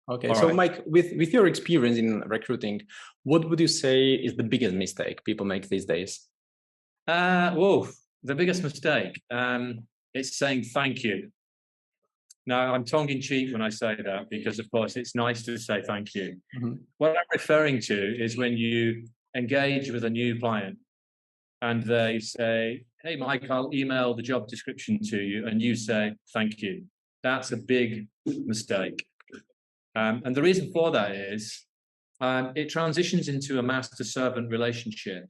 Okay, All so right. Mike, with your experience in recruiting, what would you say is the biggest mistake people make these days? The biggest mistake is saying thank you. Now, I'm tongue in cheek when I say that because, of course, it's nice to say thank you. Mm-hmm. What I'm referring to is when you engage with a new client and they say, hey, Mike, I'll email the job description to you, and you say thank you. That's a big mistake. And the reason for that is it transitions into a master-servant relationship.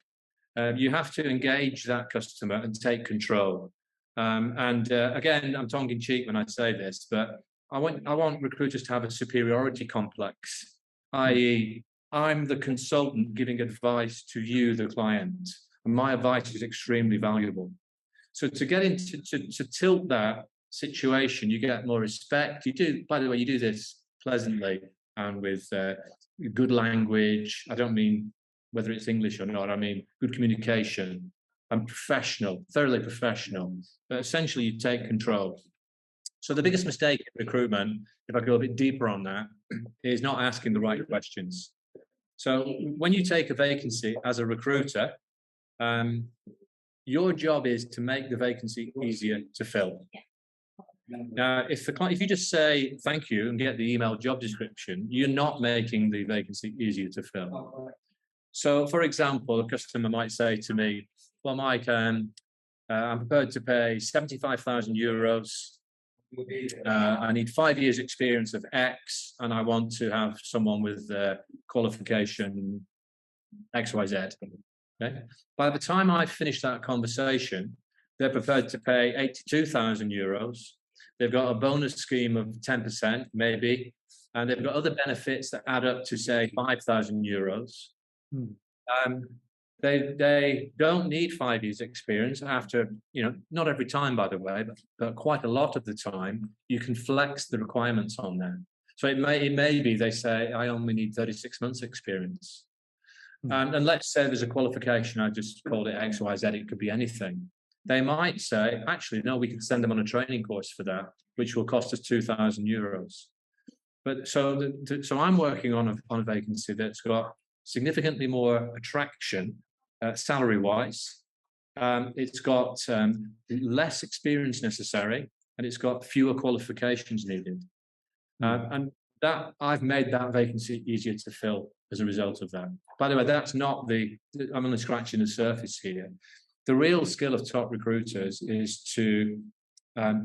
You have to engage that customer and take control. Again, I'm tongue in cheek when I say this, but I want recruiters to have a superiority complex, i.e., I'm the consultant giving advice to you, the client, and my advice is extremely valuable. So to get into to tilt that situation, you get more respect. You do, by the way, you do this pleasantly and with good language. I don't mean whether it's English or not. I mean good communication. I'm professional, thoroughly professional. But essentially, you take control. So the biggest mistake in recruitment, if I go a bit deeper on that, is not asking the right questions. So when you take a vacancy as a recruiter, your job is to make the vacancy easier to fill. Now, if you just say thank you and get the email job description, you're not making the vacancy easier to fill. So, for example, a customer might say to me, well, Mike, I'm prepared to pay 75,000 euros. I need 5 years experience of X, and I want to have someone with qualification XYZ. Okay? By the time I finish that conversation, they're prepared to pay 82,000 euros. They've got a bonus scheme of 10%, maybe, and they've got other benefits that add up to, say, 5,000 euros. They don't need 5 years experience after, not every time, by the way, but quite a lot of the time, you can flex the requirements on there. So it may be they say, I only need 36 months experience. And let's say there's a qualification, I just called it XYZ, it could be anything. They might say, actually, no, we can send them on a training course for that, which will cost us 2,000 euros. But so I'm working on a vacancy that's got significantly more attraction salary-wise. It's got less experience necessary, and it's got fewer qualifications needed. And that I've made that vacancy easier to fill as a result of that. By the way, that's not I'm only scratching the surface here. The real skill of top recruiters is to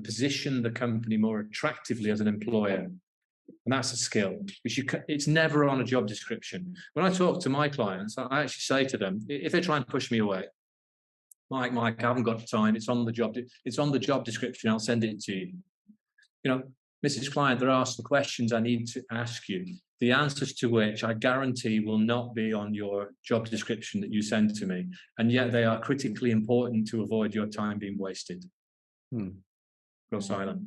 position the company more attractively as an employer. And that's a skill, which it's never on a job description. When I talk to my clients, I actually say to them, if they try and push me away, Mike, I haven't got time. It's on the job description. I'll send it to you. Mrs. Client, there are some questions I need to ask you, the answers to which I guarantee will not be on your job description that you send to me. And yet they are critically important to avoid your time being wasted. Go silent.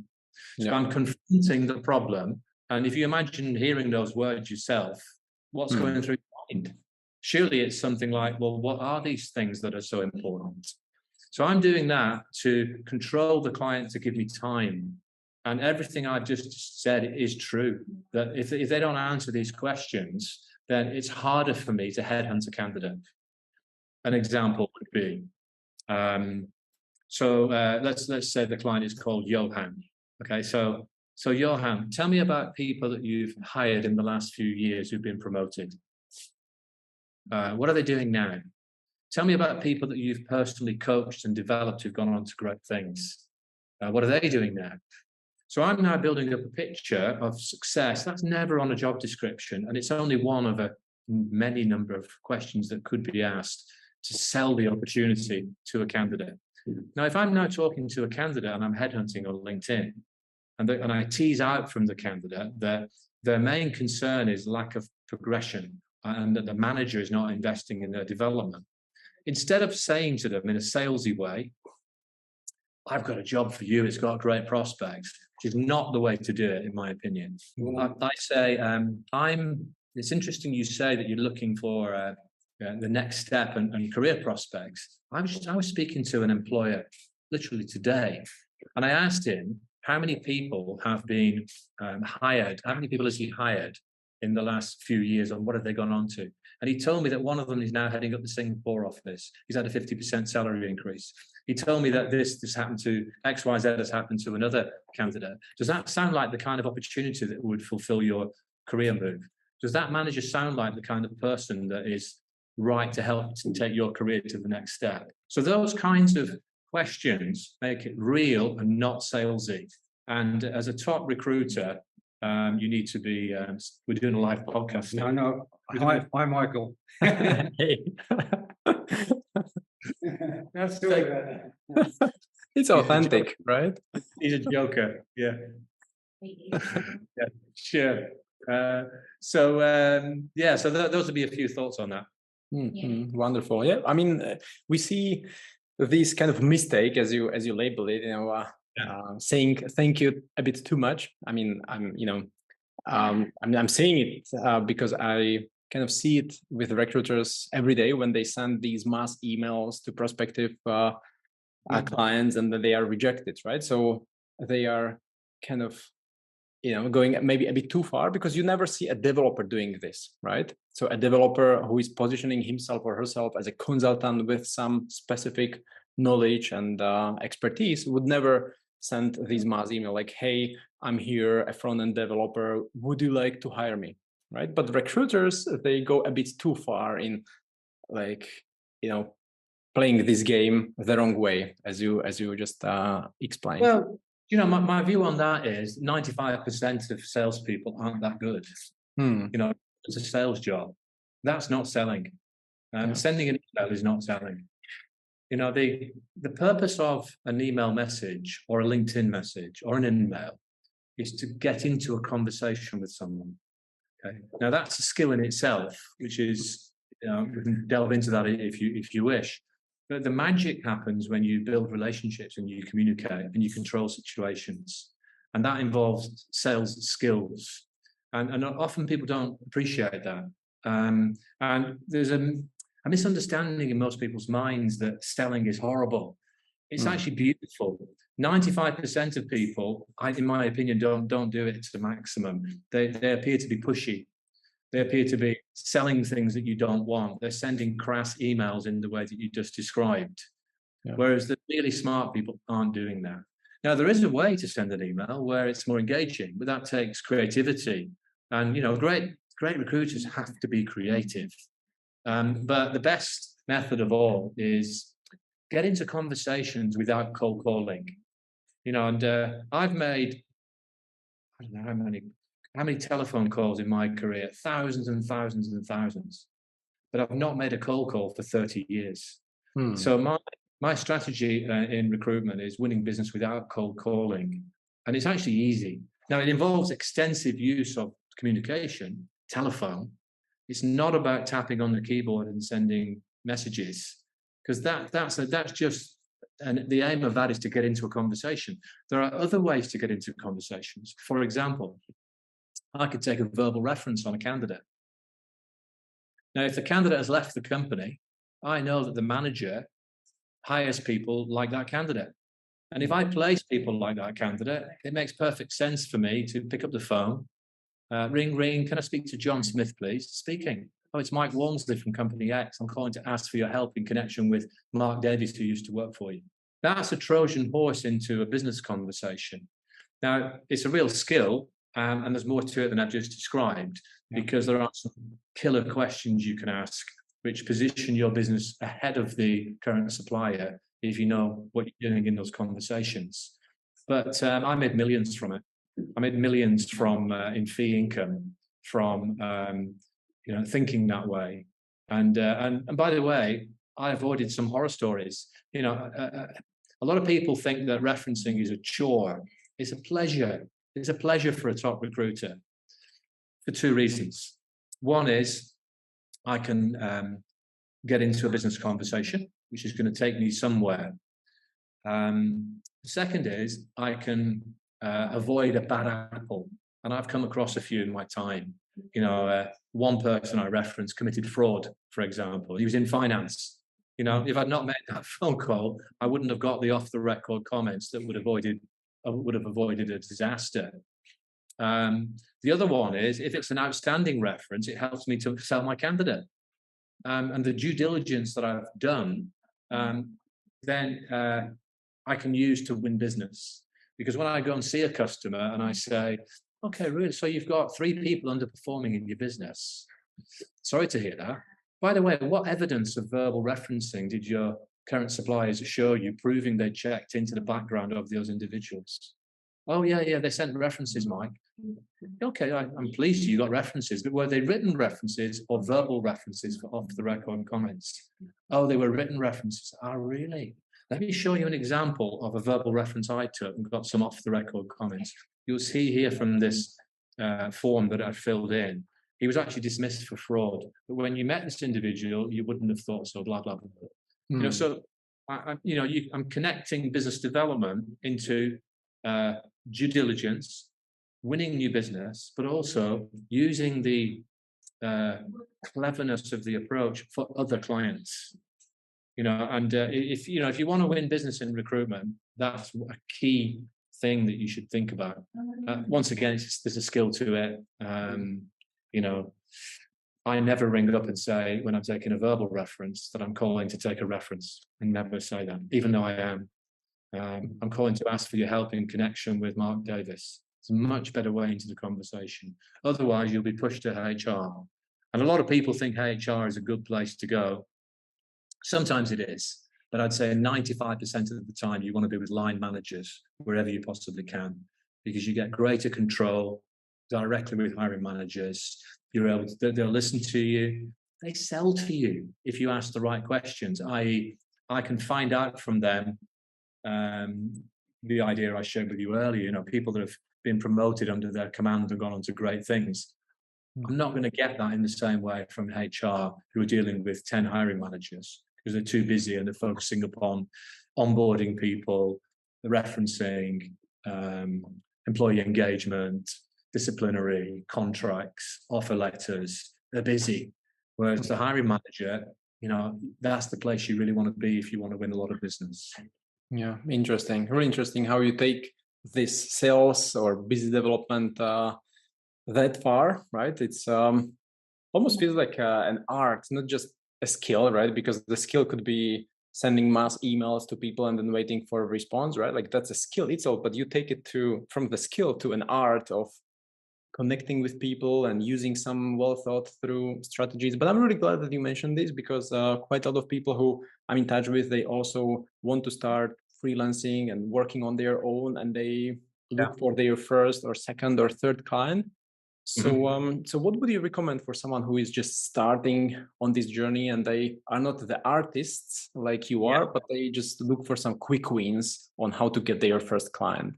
So I'm confronting the problem. And if you imagine hearing those words yourself, what's going through your mind? Surely it's something like, well, what are these things that are so important? So I'm doing that to control the client to give me time. And everything I've just said is true, that if they don't answer these questions, then it's harder for me to headhunt a candidate. An example would be, let's say the client is called Johan. Okay, so Johan, tell me about people that you've hired in the last few years who've been promoted. What are they doing now? Tell me about people that you've personally coached and developed who've gone on to great things. What are they doing now? So I'm now building up a picture of success. That's never on a job description, and it's only one of a many number of questions that could be asked to sell the opportunity to a candidate. Now, if I'm now talking to a candidate and I'm headhunting on LinkedIn, and I tease out from the candidate that their main concern is lack of progression and that the manager is not investing in their development, instead of saying to them in a salesy way, I've got a job for you, it's got great prospects, which is not the way to do it, in my opinion. I say, it's interesting you say that you're looking for the next step and career prospects. I was speaking to an employer literally today, and I asked him, how many people have been hired? How many people has he hired in the last few years, and what have they gone on to? And he told me that one of them is now heading up the Singapore office. He's had a 50% salary increase. He told me that this happened to XYZ has happened to another candidate. Does that sound like the kind of opportunity that would fulfill your career move? Does that manager sound like the kind of person that is right to help to take your career to the next step? So those kinds of questions make it real and not salesy. And as a top recruiter, you need to be, we're doing a live podcast. No, no. Hi, Michael. That's It's authentic, right? He's a joker. Yeah. Yeah, sure. So those would be a few thoughts on that. Wonderful. Yeah, I mean, we see this kind of mistake, as you label it, saying thank you a bit too much. I mean, I'm saying it because I kind of see it with recruiters every day when they send these mass emails to prospective clients, and then they are rejected, right? So they are kind of going maybe a bit too far, because you never see a developer doing this, right? So a developer who is positioning himself or herself as a consultant with some specific knowledge and expertise would never send these mass email like, hey, I'm here, a front-end developer, would you like to hire me, right? But recruiters, they go a bit too far in playing this game the wrong way, as you just explained. Well, my view on that is 95% of salespeople aren't that good. It's a sales job. That's not selling. Sending an email is not selling. The purpose of an email message or a LinkedIn message or an email is to get into a conversation with someone. Okay. Now that's a skill in itself, which is, we can delve into that if you wish. But the magic happens when you build relationships and you communicate and you control situations. And that involves sales skills. And often people don't appreciate that. And there's a misunderstanding in most people's minds that selling is horrible. It's actually beautiful. 95% of people, in my opinion, don't do it to the maximum. They appear to be pushy. They appear to be selling things that you don't want. They're sending crass emails in the way that you just described. Yeah. Whereas the really smart people aren't doing that. Now, there is a way to send an email where it's more engaging, but that takes creativity. And, great recruiters have to be creative. But the best method of all is get into conversations without cold calling. I've made, I don't know how many telephone calls in my career, thousands and thousands and thousands, but I've not made a cold call for 30 years. So my strategy in recruitment is winning business without cold calling. And it's actually easy. Now, it involves extensive use of communication, telephone. It's not about tapping on the keyboard and sending messages, because that's just, and the aim of that is to get into a conversation. There are other ways to get into conversations. For example, I could take a verbal reference on a candidate. Now, if the candidate has left the company, I know that the manager hires people like that candidate. And if I place people like that candidate, it makes perfect sense for me to pick up the phone, ring, ring, can I speak to John Smith, please? Speaking. Oh, it's Mike Walmsley from Company X. I'm calling to ask for your help in connection with Mark Davies, who used to work for you. That's a Trojan horse into a business conversation. Now, it's a real skill. And there's more to it than I've just described, because there are some killer questions you can ask, which position your business ahead of the current supplier if you know what you're doing in those conversations. But I made millions from it. I made millions from in fee income from thinking that way. And by the way, I avoided some horror stories. A lot of people think that referencing is a chore. It's a pleasure. It's a pleasure for a top recruiter for two reasons. One is I can get into a business conversation, which is going to take me somewhere. The second is I can avoid a bad apple. And I've come across a few in my time. One person I referenced committed fraud, for example. He was in finance. If I'd not made that phone call, I wouldn't have got the off-the-record comments that would have avoided would have avoided a disaster. The other one is, if it's an outstanding reference, it helps me to sell my candidate. And the due diligence that I've done, then I can use to win business. Because when I go and see a customer and I say, okay, really, so you've got 3 people underperforming in your business. Sorry to hear that. By the way, what evidence of verbal referencing did your current suppliers show you, proving they checked into the background of those individuals? Oh, yeah, they sent references, Mike. Okay, I'm pleased you got references, but were they written references or verbal references for off-the-record comments? Oh, they were written references. Oh, really? Let me show you an example of a verbal reference I took and got some off-the-record comments. You'll see here from this form that I filled in, he was actually dismissed for fraud. But when you met this individual, you wouldn't have thought so, blah, blah, blah. You know, so, I'm connecting business development into due diligence, winning new business, but also using the cleverness of the approach for other clients. And if you want to win business in recruitment, that's a key thing that you should think about. Once again, there's a skill to it. I never ring up and say, when I'm taking a verbal reference, that I'm calling to take a reference. I never say that, even though I am. I'm calling to ask for your help in connection with Mark Davis. It's a much better way into the conversation. Otherwise, you'll be pushed to HR. And a lot of people think HR is a good place to go. Sometimes it is, but I'd say 95% of the time you want to be with line managers wherever you possibly can, because you get greater control directly with hiring managers. You're able to, they'll listen to you. They sell to you if you ask the right questions, i.e., I can find out from them the idea I shared with you earlier, people that have been promoted under their command and gone on to great things. I'm not going to get that in the same way from HR, who are dealing with 10 hiring managers, because they're too busy and they're focusing upon onboarding people, the referencing, employee engagement, disciplinary, contracts, offer letters. They're busy. Whereas the hiring manager, that's the place you really want to be if you want to win a lot of business. Yeah, interesting. Really interesting how you take this sales or business development that far, right? It's almost feels like an art, not just a skill, right? Because the skill could be sending mass emails to people and then waiting for a response, right? Like that's a skill itself, but you take it from the skill to an art of connecting with people and using some well thought through strategies. But I'm really glad that you mentioned this, because quite a lot of people who I'm in touch with, they also want to start freelancing and working on their own, and they look for their first or second or third client. So, so what would you recommend for someone who is just starting on this journey and they are not the artists like you are, but they just look for some quick wins on how to get their first client?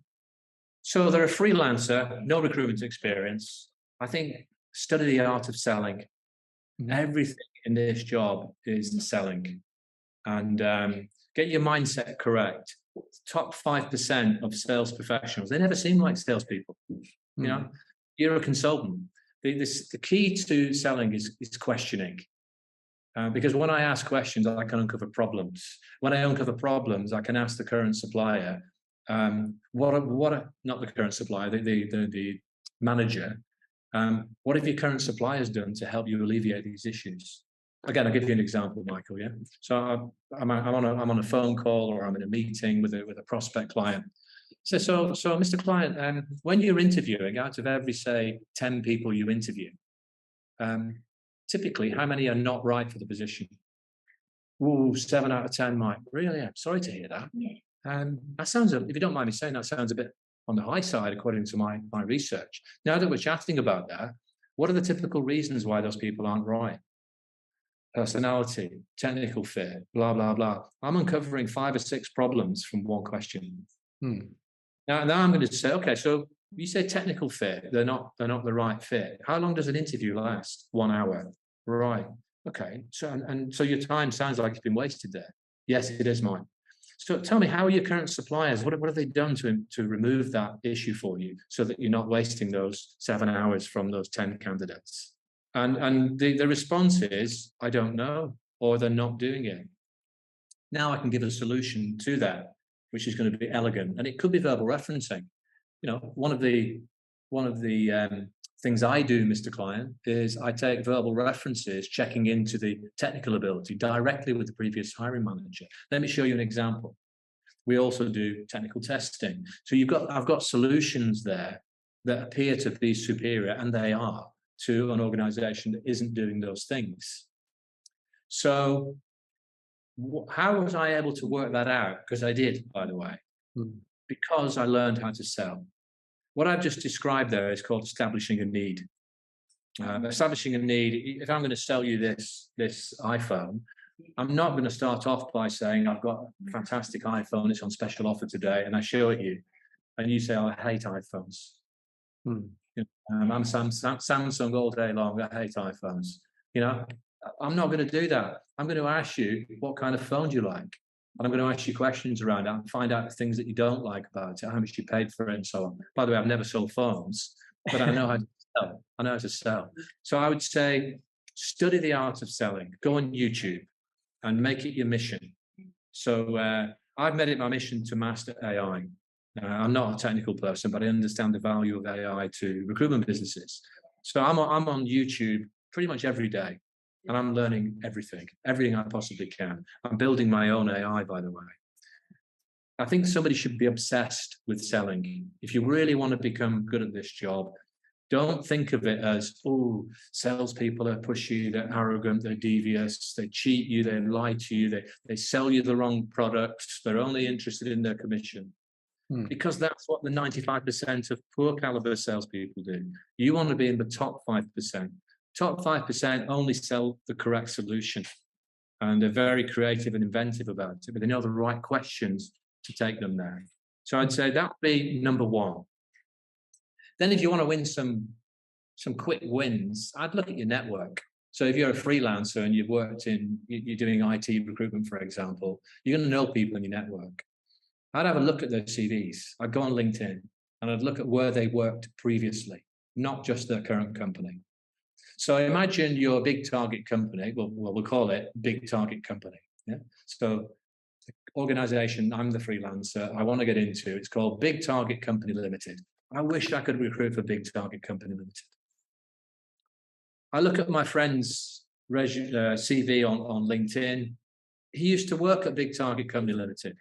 So they're a freelancer, no recruitment experience. I think study the art of selling. Everything in this job is selling, and get your mindset correct. Top 5% of sales professionals, they never seem like salespeople. You're a consultant. The key to selling is questioning. Because when I ask questions, I can uncover problems. When I uncover problems, I can ask the current supplier, not the current supplier, the manager, what have your current suppliers done to help you alleviate these issues? Again, I'll give you an example, Michael. Yeah. So I'm on a phone call, or I'm in a meeting with a prospect client. So Mr. Client, when you're interviewing, out of every, say, 10 people you interview, typically, how many are not right for the position? Ooh, 7 out of 10, Mike. Really? I'm sorry to hear that. That sounds, if you don't mind me saying, that sounds a bit on the high side, according to my research. Now that we're chatting about that, what are the typical reasons why those people aren't right? Personality, technical fit, blah, blah, blah. I'm uncovering 5 or 6 problems from one question. Now I'm going to say, okay, so you say technical fit, they're not the right fit. How long does an interview last? 1 hour. Right. Okay. So your time sounds like it's been wasted there. Yes, it is mine. So tell me, how are your current suppliers? What have they done to remove that issue for you, so that you're not wasting those 7 hours from those 10 candidates? And the response is, I don't know, or they're not doing it. Now I can give a solution to that. which is going to be elegant, and it could be verbal referencing. You know, one of the things I do, Mr. Client, is I take verbal references, checking into the technical ability directly with the previous hiring manager. Let me show you an example. We also do technical testing. So I've got solutions there that appear to be superior, and they are, to an organization that isn't doing those things. So how was I able to work that out? Because I did, by the way, because I learned how to sell. What I've just described there is called establishing a need. Establishing a need, if I'm going to sell you this iPhone, I'm not going to start off by saying, I've got a fantastic iPhone, it's on special offer today, and I show it you, and you say, oh, I hate iPhones. I'm Samsung all day long, I hate iPhones. You know, I'm not going to do that. I'm going to ask you, what kind of phone do you like? And I'm going to ask you questions around that and find out the things that you don't like about it, how much you paid for it, and so on. By the way, I've never sold phones, but I know how to sell. I know how to sell. So I would say, study the art of selling. Go on YouTube and make it your mission. So I've made it my mission to master AI. I'm not a technical person, but I understand the value of AI to recruitment businesses. So I'm on YouTube pretty much every day. And I'm learning everything I possibly can. I'm building my own AI, by the way. I think somebody should be obsessed with selling. If you really want to become good at this job, don't think of it as, oh, salespeople are pushy, they're arrogant, they're devious, they cheat you, they lie to you, they sell you the wrong products, they're only interested in their commission. Because that's what the 95% of poor caliber salespeople do. You want to be in the top 5%. Top 5% only sell the correct solution, and they're very creative and inventive about it, but they know the right questions to take them there. So I'd say that would be number one. Then if you want to win some quick wins, I'd look at your network. So if you're a freelancer and you're doing IT recruitment, for example, you're going to know people in your network. I'd have a look at their CVs. I'd go on LinkedIn and I'd look at where they worked previously, not just their current company. So imagine you're a big target company. Well, we'll call it big target company. Yeah. So the organization I'm the freelancer I want to get into, it's called Big Target Company Limited. I wish I could recruit for Big Target Company Limited. I look at my friend's CV on LinkedIn. He used to work at Big Target Company Limited.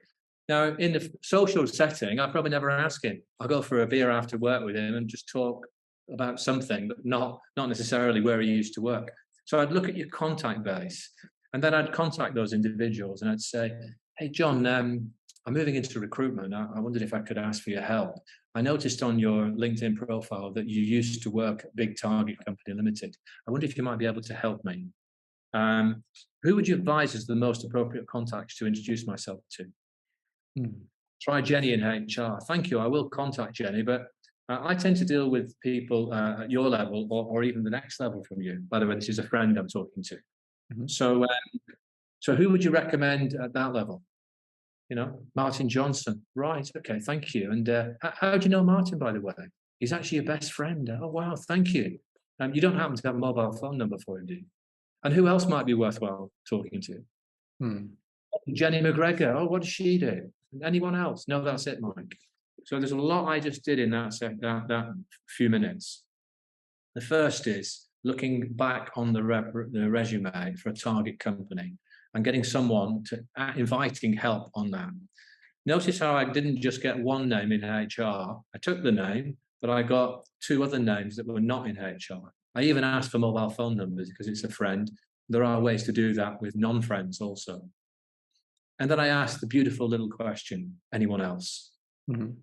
Now, in the social setting, I probably never ask him. I'll go for a beer after work with him and just talk about something, but not necessarily where he used to work. So I'd look at your contact base, and then I'd contact those individuals and I'd say, hey, John, I'm moving into recruitment. I wondered if I could ask for your help. I noticed on your LinkedIn profile that you used to work at Big Target Company Limited. I wonder if you might be able to help me. Who would you advise as the most appropriate contacts to introduce myself to? Try Jenny in HR. Thank you. I will contact Jenny, but I tend to deal with people at your level or even the next level from you. By the way, this is a friend I'm talking to. So who would you recommend at that level? You know, Martin Johnson. Right. Okay. Thank you. And how do you know Martin, by the way? He's actually your best friend. Oh, wow. Thank you. You don't happen to have a mobile phone number for him, do you? And who else might be worthwhile talking to? Jenny McGregor. Oh, what does she do? Anyone else? No, that's it, Mike. So there's a lot I just did in that few minutes. The first is looking back on the resume for a target company and getting someone to inviting help on that. Notice how I didn't just get one name in HR. I took the name, but I got two other names that were not in HR. I even asked for mobile phone numbers because it's a friend. There are ways to do that with non-friends also. And then I asked the beautiful little question, anyone else?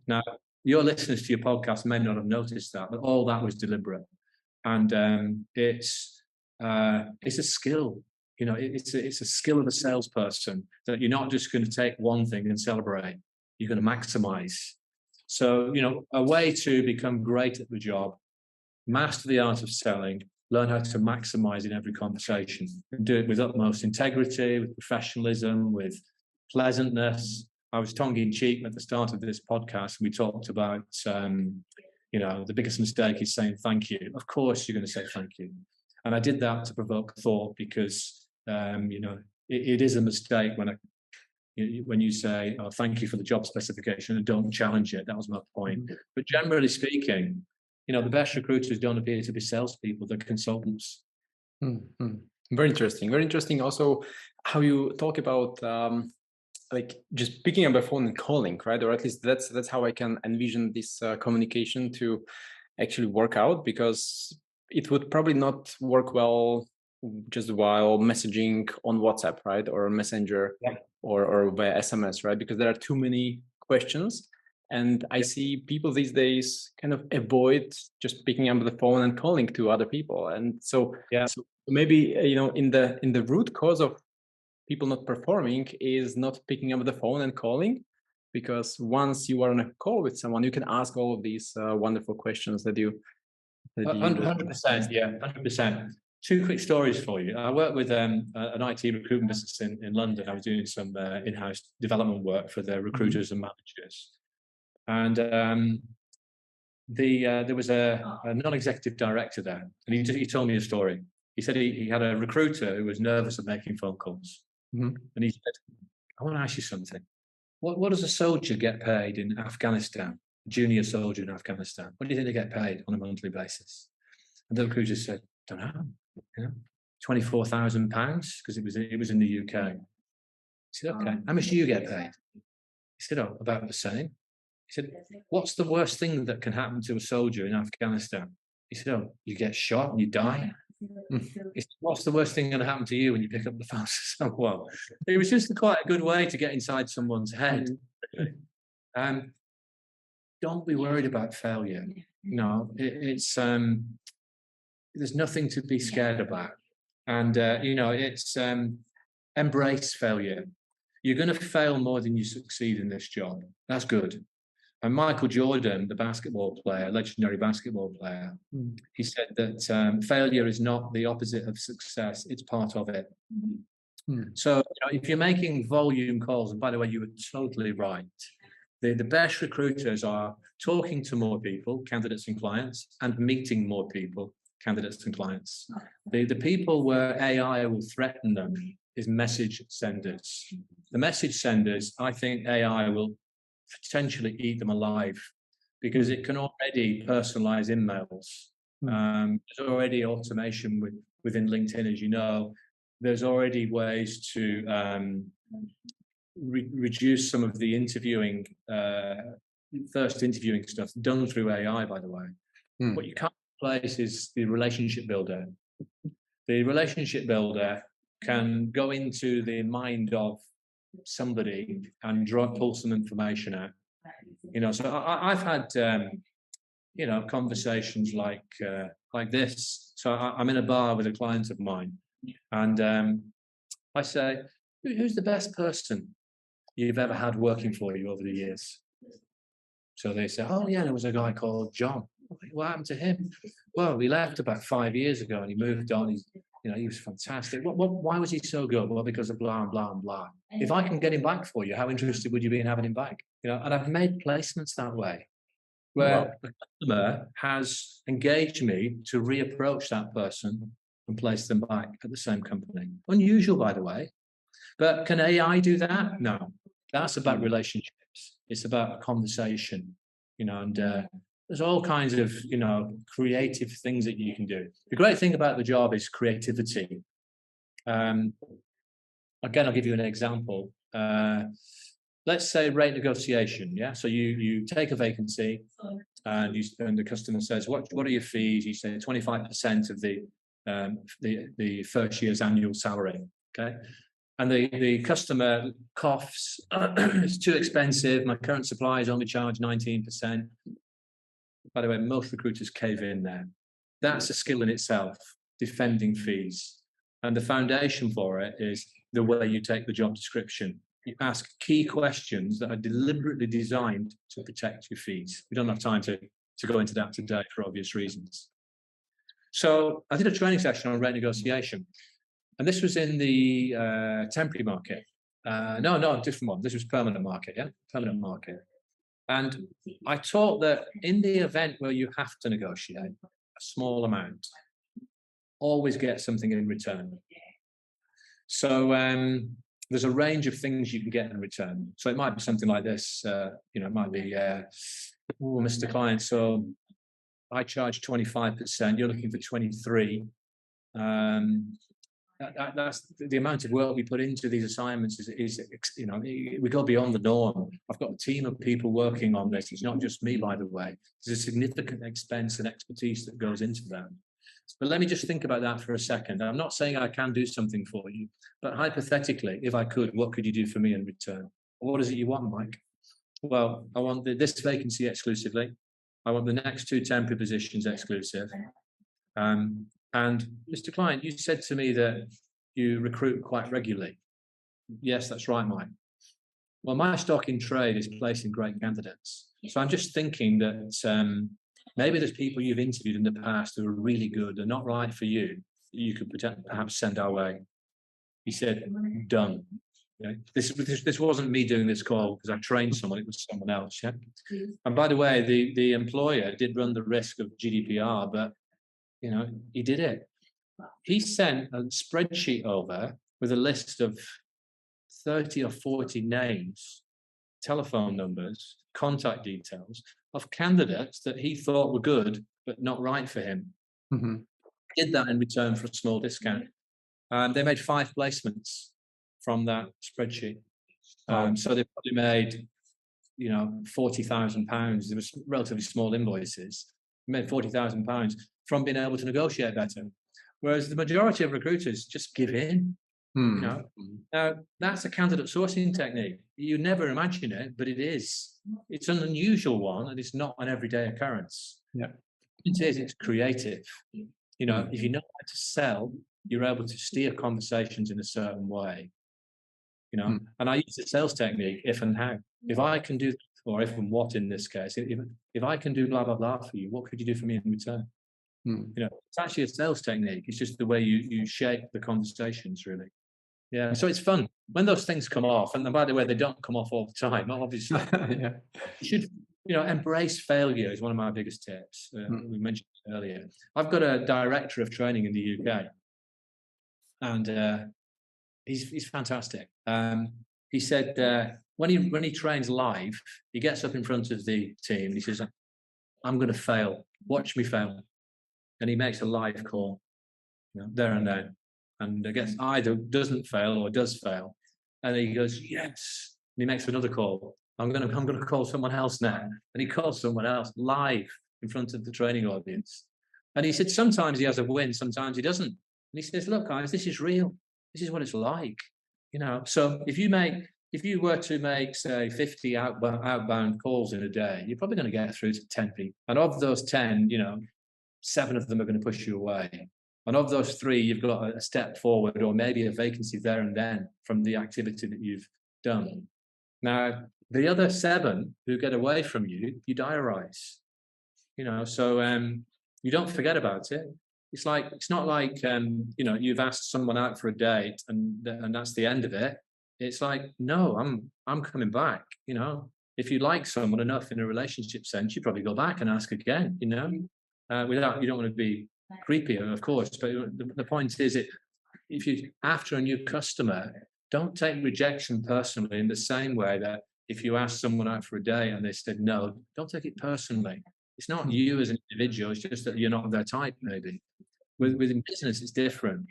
Now, your listeners to your podcast may not have noticed that, but all that was deliberate. And it's a skill. You know, it's a skill of a salesperson that you're not just going to take one thing and celebrate. You're going to maximize. So, you know, a way to become great at the job, master the art of selling, learn how to maximize in every conversation, and do it with utmost integrity, with professionalism, with pleasantness. I was tongue-in-cheek at the start of this podcast. We talked about, you know, the biggest mistake is saying thank you. Of course, you're going to say thank you. And I did that to provoke thought because, you know, it is a mistake when when you say, "Oh, thank you for the job specification," and don't challenge it. That was my point. But generally speaking, the best recruiters don't appear to be salespeople; they're consultants. Very interesting. Very interesting. Also, how you talk about like just picking up the phone and calling, right? Or at least that's how I can envision this communication to actually work out, because it would probably not work well just while messaging on WhatsApp, right, or Messenger, or via SMS, right? Because there are too many questions, and I see people these days kind of avoid just picking up the phone and calling to other people, and so maybe in the root cause of people not performing is not picking up the phone and calling, because once you are on a call with someone, you can ask all of these wonderful questions that you 100%, yeah, 100%. Two quick stories for you. I worked with an IT recruitment business in London. I was doing some in-house development work for their recruiters and managers. And there was a non-executive director there, and he told me a story. He said he had a recruiter who was nervous of making phone calls. And he said, "I want to ask you something. What does a soldier get paid in Afghanistan? A junior soldier in Afghanistan. What do you think they get paid on a monthly basis?" And the recruiter said, "Don't know. £24,000, because it was in the UK." He said, "Okay, how much do you get paid?" He said, "Oh, about the same." He said, "What's the worst thing that can happen to a soldier in Afghanistan?" He said, "Oh, you get shot and you die." He said, "What's the worst thing going to happen to you when you pick up the phone to someone?" It was just quite a good way to get inside someone's head. Don't be worried about failure. It's there's nothing to be scared about, and it's embrace failure. You're going to fail more than you succeed in this job. That's good. And Michael Jordan, the basketball player, legendary basketball player, he said that failure is not the opposite of success; it's part of it. So if you're making volume calls, and by the way, you were totally right. The best recruiters are talking to more people, candidates and clients, and meeting more people, candidates and clients. The people where AI will threaten them is message senders. The message senders, I think AI will potentially eat them alive, because it can already personalize emails. There's already automation within LinkedIn, as you know. There's already ways to reduce some of the interviewing, first interviewing stuff done through AI, by the way. What you can't replace is the relationship builder. The relationship builder can go into the mind of somebody and pull some information out. So I've had conversations like this. So I'm in a bar with a client of mine, and I say, "Who's the best person you've ever had working for you over the years?" So they say, "Oh yeah, there was a guy called John." "What happened to him?" "Well, he left about 5 years ago and he moved on. He was fantastic." Why was he so good?" "Well, because of blah and blah and blah." "If I can get him back for you, how interested would you be in having him back?" And I've made placements that way, where the customer has engaged me to reapproach that person and place them back at the same company. Unusual, by the way. But can AI do that? No. That's about relationships. It's about a conversation, and there's all kinds of, creative things that you can do. The great thing about the job is creativity. Again, I'll give you an example. Let's say rate negotiation. Yeah. So you take a vacancy and the customer says, what are your fees? You say 25% of the first year's annual salary. Okay. And the customer coughs, "It's too expensive. My current suppliers only charge 19%. By the way, most recruiters cave in there. That's a skill in itself, defending fees. And the foundation for it is the way you take the job description. You ask key questions that are deliberately designed to protect your fees. We don't have time to go into that today for obvious reasons. So I did a training session on rate negotiation. And this was in the temporary market. No, different one. This was permanent market, yeah? Permanent market. And I taught that in the event where you have to negotiate a small amount, always get something in return. So there's a range of things you can get in return. So it might be something like this, it might be, Mr. Client, so I charge 25%, you're looking for 23. That's the amount of work we put into these assignments is we go beyond the norm. I've got a team of people working on this. It's not just me, by the way. There's a significant expense and expertise that goes into that. But let me just think about that for a second. I'm not saying I can do something for you, but hypothetically, if I could, what could you do for me in return? What is it you want, Mike? Well, I want this vacancy exclusively. I want the next 2 temporary positions exclusive. And Mr. Client, you said to me that you recruit quite regularly. Yes, that's right, Mike. Well, my stock in trade is placing great candidates. So I'm just thinking that maybe there's people you've interviewed in the past who are really good, they're not right for you, you could perhaps send our way. He said, done. Okay. This wasn't me doing this call because I trained someone, it was someone else. Yeah. And by the way, the employer did run the risk of GDPR, but he did it. He sent a spreadsheet over with a list of 30 or 40 names, telephone numbers, contact details of candidates that he thought were good, but not right for him. Mm-hmm. Did that in return for a small discount. They made 5 placements from that spreadsheet. So they probably made, £40,000. There was relatively small invoices. They made £40,000 from being able to negotiate better. Whereas the majority of recruiters just give in. Now, that's a candidate sourcing technique. You never imagine it, but it is. It's an unusual one, and it's not an everyday occurrence. Yeah, it is. It's creative. If you know how to sell, you're able to steer conversations in a certain way. And I use the sales technique: if and how. If I can do, or if and what in this case, if I can do blah blah blah for you, what could you do for me in return? It's actually a sales technique. It's just the way you shape the conversations, really. Yeah, so it's fun when those things come off. And by the way, they don't come off all the time, obviously. yeah. You should, embrace failure is one of my biggest tips. We mentioned it earlier. I've got a director of training in the UK, and he's fantastic. He said when he trains live, he gets up in front of the team and he says, "I'm going to fail. Watch me fail." And he makes a live call, there and then, and I guess either doesn't fail or does fail, and he goes, "Yes." And he makes another call. I'm going to call someone else now, and he calls someone else live in front of the training audience. And he said sometimes he has a win, sometimes he doesn't. And he says, "Look, guys, this is real. This is what it's like." So if you were to make, say, 50 outbound calls in a day, you're probably going to get through to 10 people, and of those 10, 7 of them are going to push you away. And of those 3, you've got a step forward or maybe a vacancy there and then from the activity that you've done. Now, the other 7 who get away from you, you diarize. So you don't forget about it. It's not like, you've asked someone out for a date and that's the end of it. It's like, no, I'm coming back. If you like someone enough in a relationship sense, you probably go back and ask again, you don't want to be creepy, of course, but the point is, if you after a new customer, don't take rejection personally in the same way that if you ask someone out for a day and they said no, don't take it personally. It's not you as an individual, it's just that you're not their type, maybe. Within business, it's different.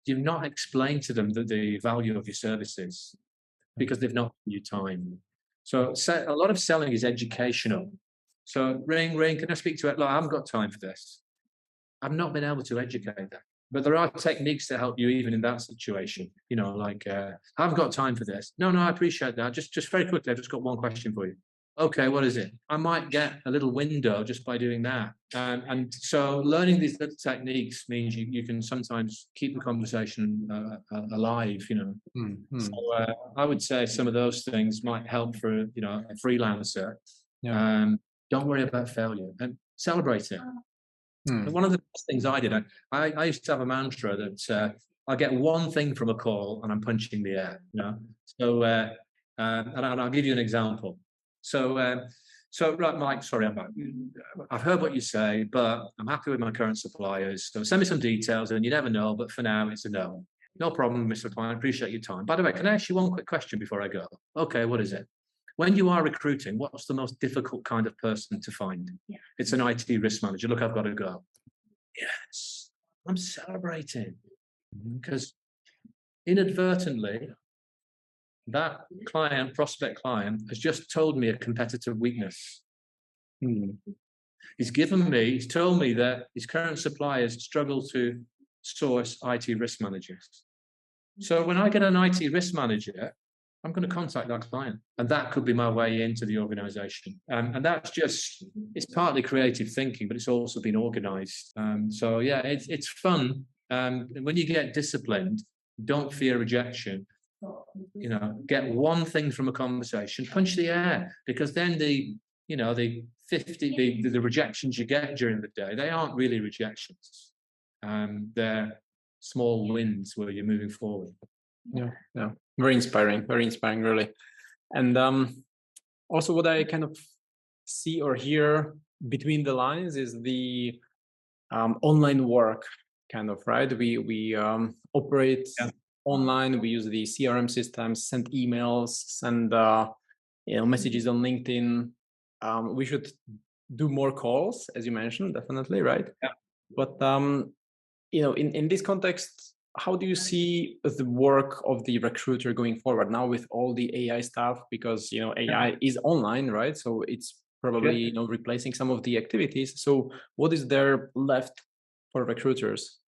You've not explained to them the value of your services because they've not given you time. So a lot of selling is educational. So ring, can I speak to it? Look, I haven't got time for this. I've not been able to educate them. But there are techniques that help you even in that situation. I haven't got time for this. No, I appreciate that. Just very quickly, I've just got one question for you. Okay, what is it? I might get a little window just by doing that. And so learning these little techniques means you can sometimes keep the conversation alive, So I would say some of those things might help for, a freelancer. Yeah. Don't worry about failure and celebrate it. One of the best things I did, I used to have a mantra that I get one thing from a call and I'm punching the air, So, and I'll give you an example. So right, Mike, sorry, I've heard what you say, but I'm happy with my current suppliers. So send me some details and you never know, but for now it's a no. No problem, Mr. Klein. Appreciate your time. By the way, can I ask you one quick question before I go? Okay, what is it? When you are recruiting, what's the most difficult kind of person to find? Yeah. It's an IT risk manager. Look, I've got to go. Yes, I'm celebrating because inadvertently, that client, prospect client, has just told me a competitive weakness. He's told me that his current suppliers struggle to source IT risk managers. So when I get an IT risk manager, I'm going to contact that client, and that could be my way into the organization. And that's just, it's partly creative thinking, but it's also been organized. So yeah, it's fun. When you get disciplined, don't fear rejection. You know, get one thing from a conversation, punch the air, because then the rejections you get during the day, they aren't really rejections. They're small wins where you're moving forward. Yeah. Very inspiring, really. And also what I kind of see or hear between the lines is the online work kind of, right? We operate online, we use the CRM systems, send emails, send messages on LinkedIn. We should do more calls, as you mentioned, definitely, right? Yeah. But in this context, how do you see the work of the recruiter going forward now with all the AI stuff? Because AI is online, right? So it's probably replacing some of the activities. So what is there left for recruiters?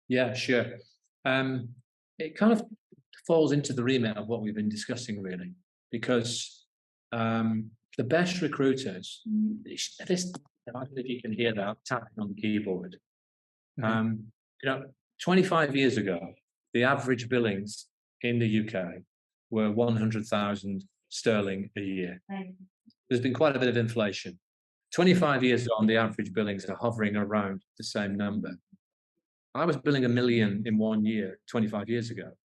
Yeah, sure. It kind of falls into the remit of what we've been discussing, really, because the best recruiters, I don't know if you can hear that tapping on the keyboard. 25 years ago, the average billings in the UK were 100,000 sterling a year. There's been quite a bit of inflation. 25 years on, the average billings are hovering around the same number. I was billing $1 million in 1 year 25 years ago.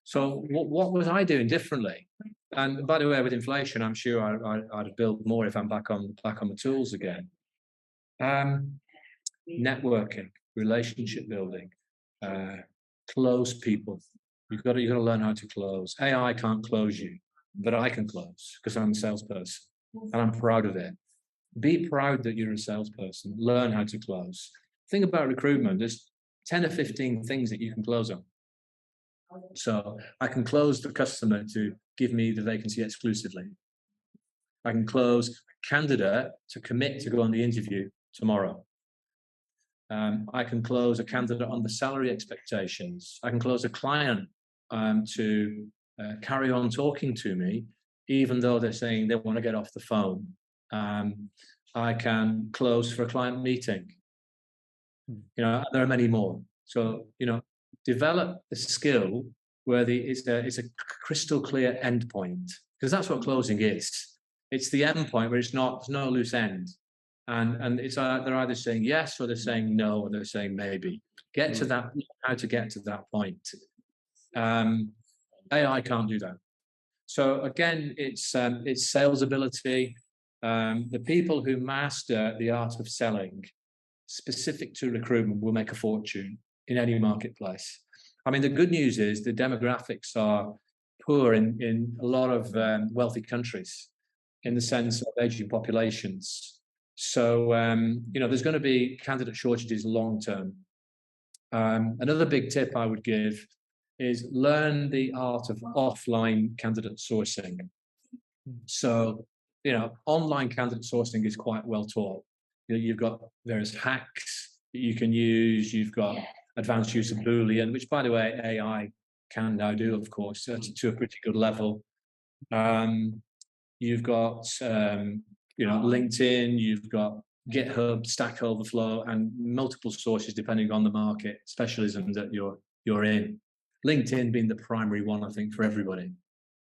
So what was I doing differently? And by the way, with inflation, I'm sure I'd build more if I'm back on the tools again. Networking, relationship building, close people. You've got to learn how to close. AI can't close you, but I can close because I'm a salesperson and I'm proud of it. Be proud that you're a salesperson. Learn how to close. Think about recruitment. There's 10 or 15 things that you can close on. So I can close the customer to give me the vacancy exclusively. I can close a candidate to commit to go on the interview tomorrow. I can close a candidate on the salary expectations. I can close a client to carry on talking to me, even though they're saying they want to get off the phone. I can close for a client meeting. There are many more. So, develop a skill where it's a crystal clear endpoint, because that's what closing is. It's the endpoint where there's no loose end. And it's they're either saying yes or they're saying no or they're saying maybe. Get to that, how to get to that point. AI can't do that. So again, it's sales ability. The people who master the art of selling specific to recruitment will make a fortune in any marketplace. I mean, the good news is the demographics are poor in a lot of wealthy countries in the sense of aging populations. So, there's going to be candidate shortages long term. Another big tip I would give is learn the art of offline candidate sourcing. So, online candidate sourcing is quite well taught. You've got various hacks that you can use. You've got advanced use of Boolean, which, by the way, AI can now do, of course, to a pretty good level. You've got, LinkedIn. You've got GitHub, Stack Overflow, and multiple sources depending on the market specialism that you're in. LinkedIn being the primary one, I think, for everybody.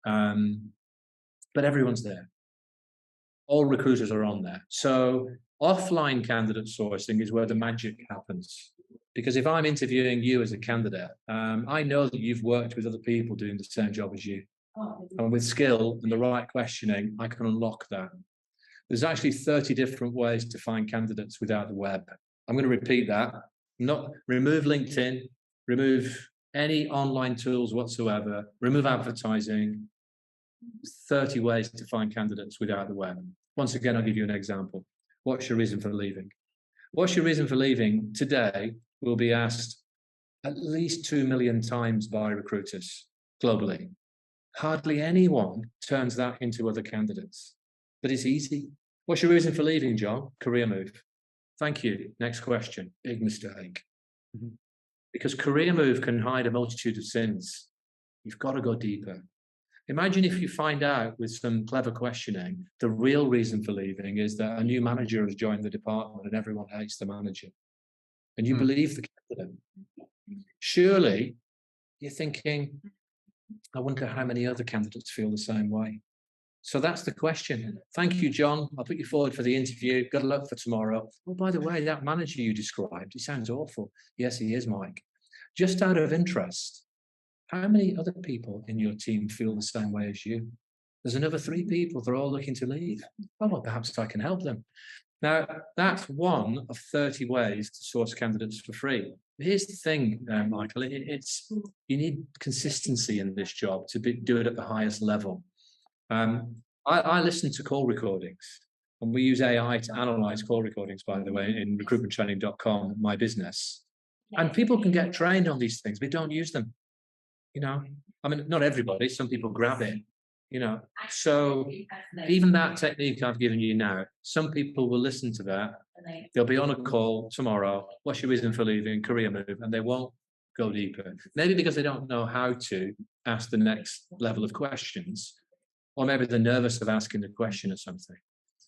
But everyone's there. All recruiters are on there. So offline candidate sourcing is where the magic happens. Because if I'm interviewing you as a candidate, I know that you've worked with other people doing the same job as you. And with skill and the right questioning, I can unlock that. There's actually 30 different ways to find candidates without the web. I'm going to repeat that. Remove LinkedIn, remove any online tools whatsoever, remove advertising, 30 ways to find candidates without the web. Once again, I'll give you an example. What's your reason for leaving? What's your reason for leaving today will be asked at least 2 million times by recruiters globally. Hardly anyone turns that into other candidates, but it's easy. What's your reason for leaving, John? Career move. Thank you. Next question. Big mistake. Because career move can hide a multitude of sins. You've got to go deeper. Imagine if you find out with some clever questioning, the real reason for leaving is that a new manager has joined the department and everyone hates the manager. And you believe the candidate. Surely you're thinking, I wonder how many other candidates feel the same way. So that's the question. Thank you, John. I'll put you forward for the interview. Good luck for tomorrow. Oh, by the way, that manager you described, he sounds awful. Yes, he is, Mike. Just out of interest, how many other people in your team feel the same way as you? There's another 3 people. They're all looking to leave. Oh, well, perhaps I can help them. Now, that's one of 30 ways to source candidates for free. Here's the thing, Michael, you need consistency in this job to do it at the highest level. I listen to call recordings, and we use AI to analyze call recordings, by the way, in recruitmenttraining.com, my business. And people can get trained on these things, but don't use them. You know, I mean, not everybody, some people grab it, you know. So even that technique I've given you now, some people will listen to that. They'll be on a call tomorrow. What's your reason for leaving? Career move, and they won't go deeper. Maybe because they don't know how to ask the next level of questions, or maybe they're nervous of asking the question or something.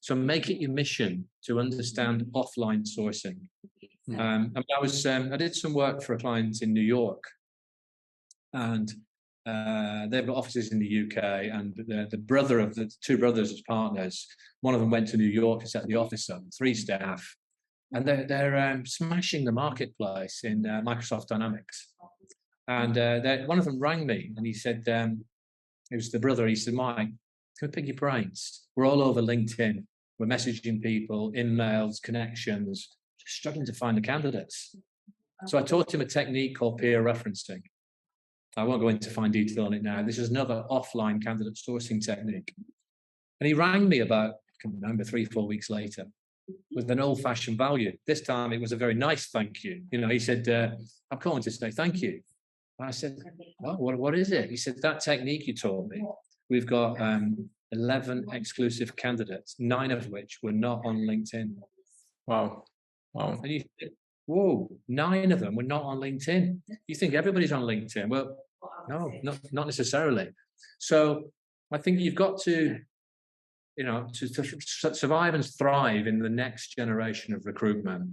So make it your mission to understand offline sourcing. I did some work for a client in New York, and they've got offices in the UK, and the brother of the 2 brothers as partners, one of them went to New York to set the office up, 3 staff, and they're smashing the marketplace in Microsoft Dynamics. And one of them rang me, and he said, it was the brother, he said, Mike, can we pick your brains? We're all over LinkedIn. We're messaging people, emails, connections, just struggling to find the candidates. So I taught him a technique called peer referencing. I won't go into fine detail on it now. This is another offline candidate sourcing technique. And he rang me about, I can remember, 3-4 weeks later with an old-fashioned value. This time it was a very nice thank you. You know, he said, I'm calling to say thank you. And I said, oh, what is it? He said, that technique you taught me, we've got 11 exclusive candidates, 9 of which were not on LinkedIn. Wow. And you think, whoa, 9 of them were not on LinkedIn. You think everybody's on LinkedIn. Well, no, not necessarily. So I think you've got to, you know, to survive and thrive in the next generation of recruitment.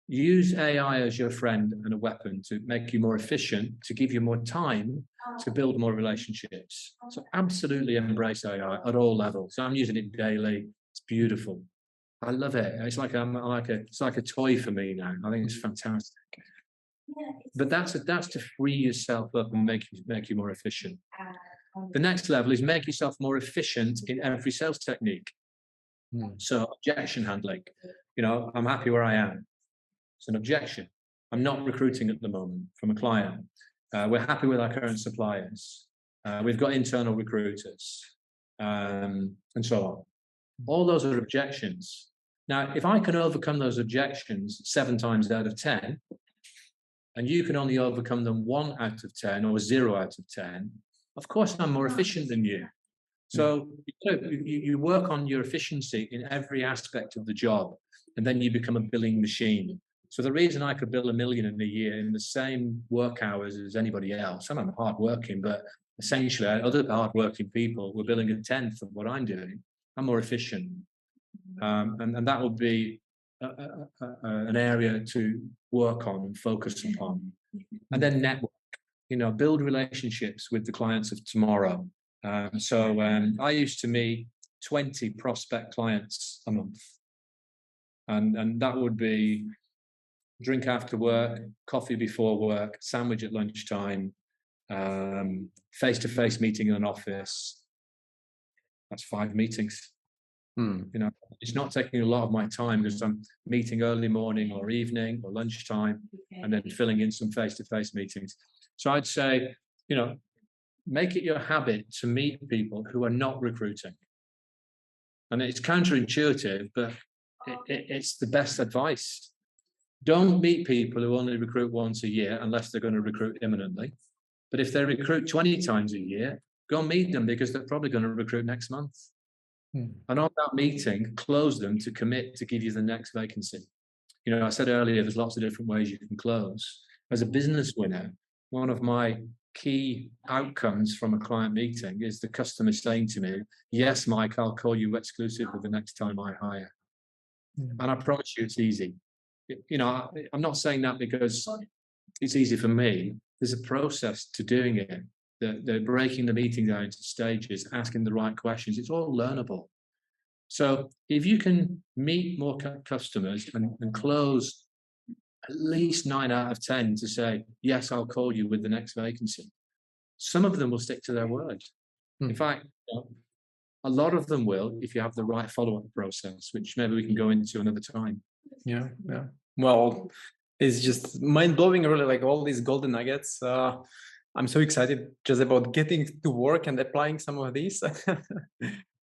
Use AI as your friend and a weapon to make you more efficient, to give you more time to build more relationships. So absolutely embrace AI at all levels. I'm using it daily. It's beautiful. I love it. It's like a toy for me now. I think it's fantastic. But that's to free yourself up and make you more efficient. The next level is make yourself more efficient in every sales technique. So objection handling. You know, I'm happy where I am. It's an objection. I'm not recruiting at the moment from a client. We're happy with our current suppliers. We've got internal recruiters, and so on. All those are objections. Now, if I can overcome those objections 7 times out of 10, and you can only overcome them 1 out of 10 or 0 out of 10, of course I'm more efficient than you. So you work on your efficiency in every aspect of the job, and then you become a billing machine. So the reason I could bill $1 million in a year in the same work hours as anybody else, and I'm hardworking, but essentially other hardworking people were billing 1/10 of what I'm doing. I'm more efficient. And that would be an area to work on and focus upon. And then network, you know, build relationships with the clients of tomorrow. I used to meet 20 prospect clients a month. And that would be drink after work, coffee before work, sandwich at lunchtime, face-to-face meeting in an office. That's 5 meetings. You know, it's not taking a lot of my time because I'm meeting early morning or evening or lunchtime, and then filling in some face-to-face meetings. So I'd say, make it your habit to meet people who are not recruiting. And it's counterintuitive, but it's the best advice. Don't meet people who only recruit once a year unless they're going to recruit imminently. But if they recruit 20 times a year, go meet them because they're probably going to recruit next month. And on that meeting, close them to commit to give you the next vacancy. I said earlier, there's lots of different ways you can close. As a business winner, one of my key outcomes from a client meeting is the customer saying to me, yes, Mike, I'll call you exclusively the next time I hire. And I promise you it's easy. I'm not saying that because it's easy for me. There's a process to doing it. They're breaking the meeting down into stages, asking the right questions. It's all learnable. So if you can meet more customers and close at least 9 out of 10 to say, yes, I'll call you with the next vacancy, some of them will stick to their word. In fact, a lot of them will if you have the right follow-up process, which maybe we can go into another time. Yeah. Well, it's just mind-blowing, really, like all these golden nuggets. I'm so excited just about getting to work and applying some of these.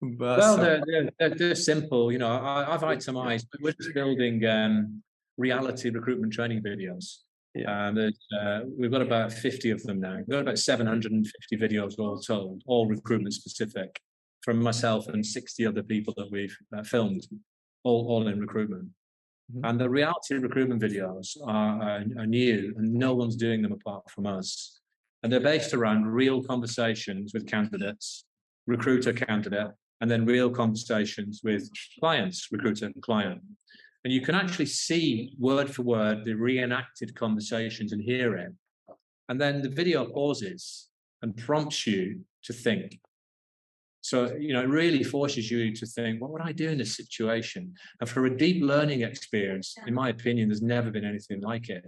They're simple. I've itemized. We're just building reality recruitment training videos. We've got about 50 of them now. We've got about 750 videos all told, all recruitment specific, from myself and 60 other people that we've filmed, all in recruitment. And the reality recruitment videos are new, and no one's doing them apart from us. And they're based around real conversations with candidates, recruiter candidate, and then real conversations with clients, recruiter and client. And you can actually see word for word the reenacted conversations and hear it. And then the video pauses and prompts you to think. So, it really forces you to think, what would I do in this situation? And for a deep learning experience, in my opinion, there's never been anything like it.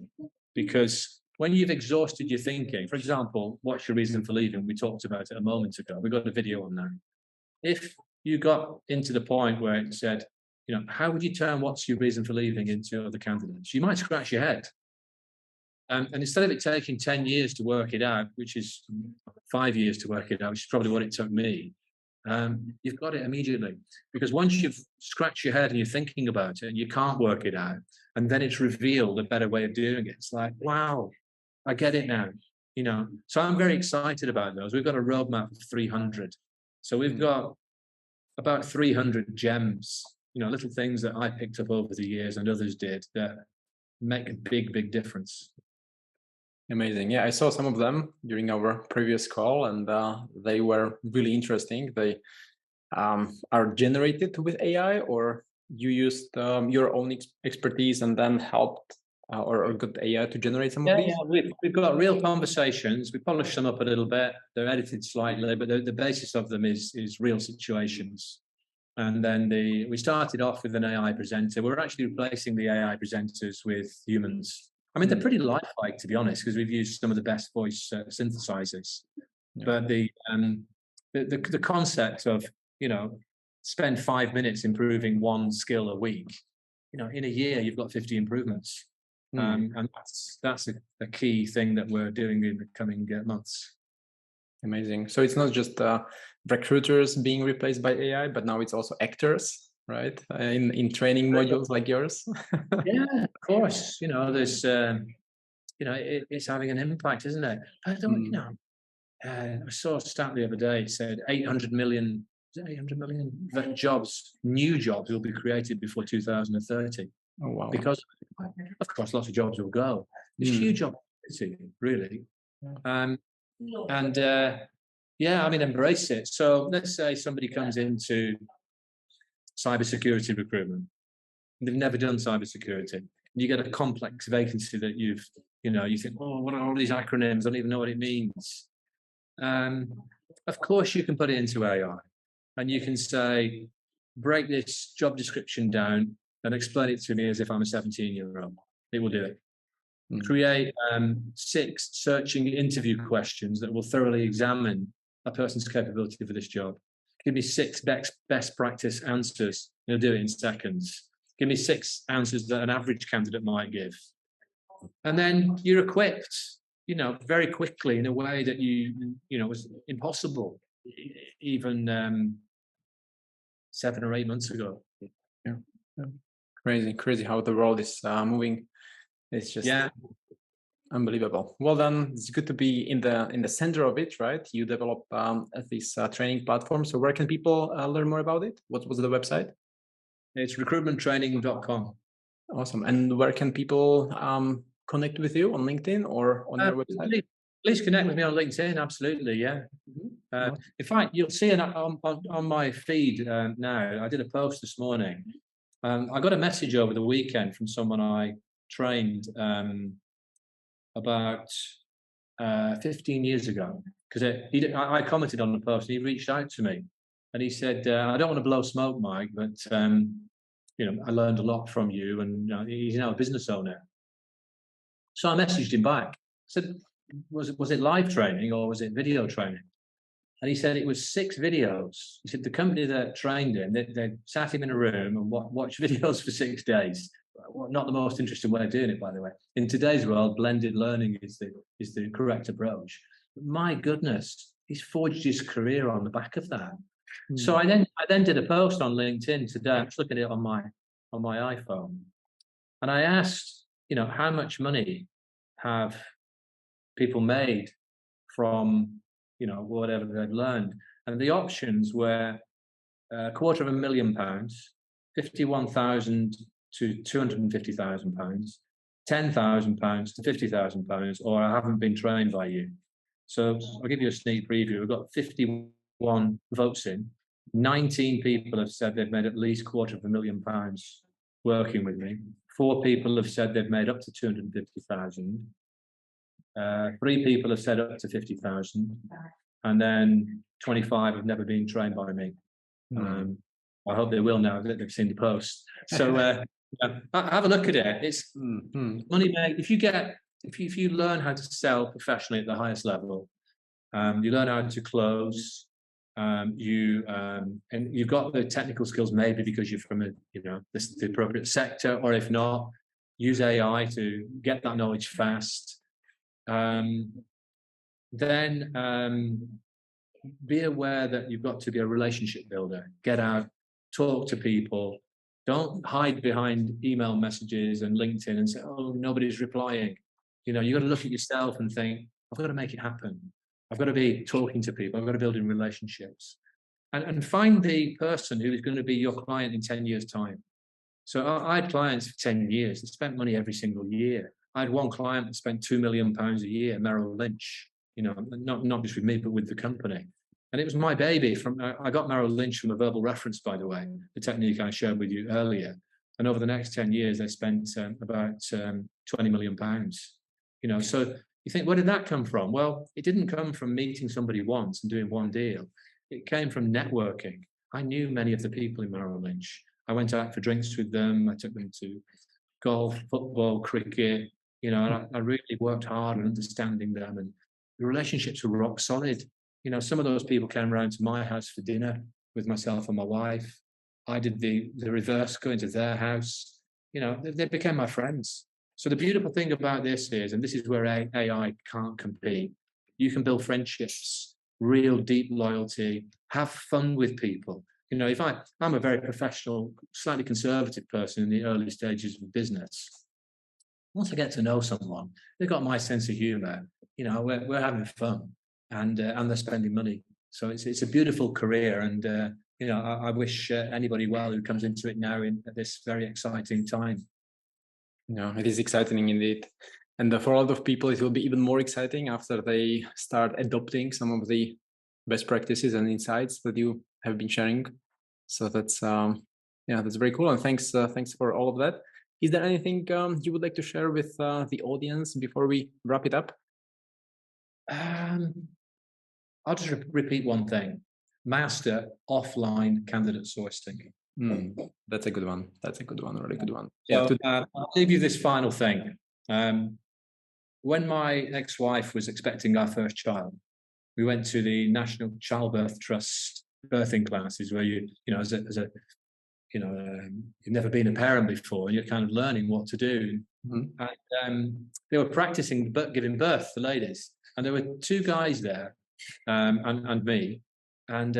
Because when you've exhausted your thinking, for example, what's your reason for leaving? We talked about it a moment ago. We got a video on that. If you got into the point where it said, how would you turn what's your reason for leaving into other candidates? You might scratch your head. And instead of it taking 10 years to work it out, which is 5 years to work it out, which is probably what it took me, you've got it immediately. Because once you've scratched your head and you're thinking about it and you can't work it out, and then it's revealed a better way of doing it, it's like, wow, I get it now. So I'm very excited about those. We've got a roadmap of 300. So we've got about 300 gems, little things that I picked up over the years and others did that make a big, big difference. Amazing. Yeah, I saw some of them during our previous call, and they were really interesting. They are generated with AI, or you used your own expertise and then helped or got AI to generate some of these? Yeah, we've got real conversations. We polish them up a little bit. They're edited slightly, but the basis of them is real situations. And then we started off with an AI presenter. We're actually replacing the AI presenters with humans. I mean, they're pretty lifelike, to be honest, because we've used some of the best voice synthesizers. Yeah. But the concept of, spend 5 minutes improving one skill a week, in a year, you've got 50 improvements. And that's a key thing that we're doing in the coming months. Amazing. So it's not just recruiters being replaced by AI, but now it's also actors, right? In training modules like yours. Yeah, of course. There's, it's having an impact, isn't it? I don't, I saw a stat the other day. It said 800 million jobs, new jobs, will be created before 2030. Oh wow! Because, of course, lots of jobs will go. There's huge opportunity, really. Embrace it. So let's say somebody comes into cybersecurity recruitment. They've never done cybersecurity. You get a complex vacancy that you think, oh, what are all these acronyms? I don't even know what it means. Of course, you can put it into AI, and you can say, break this job description down and explain it to me as if I'm a 17-year-old. It will do it. Create 6 searching interview questions that will thoroughly examine a person's capability for this job. Give me 6 best practice answers. It'll do it in seconds. Give me 6 answers that an average candidate might give. And then you're equipped. very quickly in a way that was impossible even 7 or 8 months ago. Yeah. Crazy how the world is moving. It's just unbelievable. Well done. It's good to be in the center of it, right? You develop this training platform. So where can people learn more about it? What was the website? It's recruitmenttraining.com. Awesome. And where can people connect with you, on LinkedIn or on your website? Please connect with me on LinkedIn. Absolutely, yeah. In fact, you'll see it on my feed now. I did a post this morning. I got a message over the weekend from someone I trained about 15 years ago, because I commented on the post and he reached out to me and he said, I don't want to blow smoke, Mike, but I learned a lot from you, and he's now a business owner. So I messaged him back. I said, was it live training or was it video training? And he said it was 6 videos. He said the company that trained him, they sat him in a room and watched videos for 6 days. Well, not the most interesting way of doing it, by the way. In today's world, blended learning is the correct approach. But my goodness, he's forged his career on the back of that. So I then did a post on LinkedIn today. I'm just looking at it on my iPhone, and I asked, how much money have people made from whatever they've learned, and the options were £250,000, 51,000 to £250,000, £10,000 to £50,000, or I haven't been trained by you. So I'll give you a sneak preview. We've got 51 votes in. 19 people have said they've made at least £250,000 working with me. 4 people have said they've made up to 250,000. 3 people have said up to 50,000, and then 25 have never been trained by me. I hope they will now that they've seen the post. So have a look at it. It's money made. If you learn how to sell professionally at the highest level, you learn how to close. And you've got the technical skills, maybe because you're from the appropriate sector, or if not, use AI to get that knowledge fast. Then be aware that you've got to be a relationship builder. Get out, talk to people. Don't hide behind email messages and LinkedIn and say, oh, nobody's replying. You've got to look at yourself and think, I've got to make it happen. I've got to be talking to people. I've got to build in relationships. And find the person who is going to be your client in 10 years' time. So I had clients for 10 years that spent money every single year. I had one client that spent £2 million a year, Merrill Lynch, not just with me, but with the company. And it was my baby. I got Merrill Lynch from a verbal reference, by the way, the technique I shared with you earlier. And over the next 10 years, they spent about £20 million. So you think, where did that come from? Well, it didn't come from meeting somebody once and doing one deal. It came from networking. I knew many of the people in Merrill Lynch. I went out for drinks with them. I took them to golf, football, cricket. And I really worked hard on understanding them, and the relationships were rock solid. Some of those people came around to my house for dinner with myself and my wife. I did the reverse, going to their house. They became my friends. So the beautiful thing about this is, and this is where AI can't compete, you can build friendships, real deep loyalty, have fun with people. I'm a very professional, slightly conservative person in the early stages of business. Once I get to know someone, they've got my sense of humor. We're having fun, and they're spending money. So it's a beautiful career, and I wish anybody well who comes into it now at this very exciting time. It is exciting indeed. And for a lot of people, it will be even more exciting after they start adopting some of the best practices and insights that you have been sharing. So that's very cool. And thanks for all of that. Is there anything you would like to share with the audience before we wrap it up? I'll just repeat one thing. Master offline candidate sourcing. That's a good one. A really good one. So, I'll leave you this final thing. When my ex-wife was expecting our first child, we went to the National Childbirth Trust birthing classes, where you've never been a parent before, and you're kind of learning what to do. Mhm. and they were practicing giving birth, the ladies, and there were two guys there, and me, and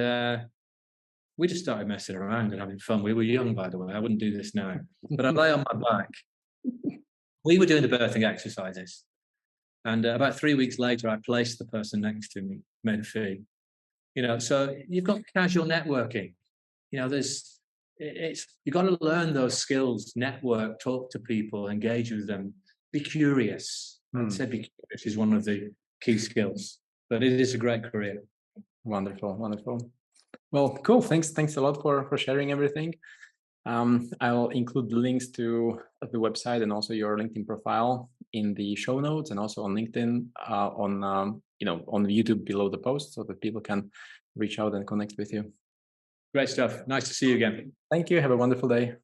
we just started messing around and having fun. We were young, by the way. I wouldn't do this now, but I lay on my back. We were doing the birthing exercises, and about 3 weeks later, I placed the person next to me, made a fee. So you've got casual networking. You've got to learn those skills, network, talk to people, engage with them, be curious. I'd say be curious is one of the key skills, but it is a great career. Wonderful, wonderful. Well, cool. Thanks a lot for sharing everything. I'll include the links to the website and also your LinkedIn profile in the show notes, and also on LinkedIn, on YouTube below the post, so that people can reach out and connect with you. Great stuff. Nice to see you again. Thank you. Have a wonderful day.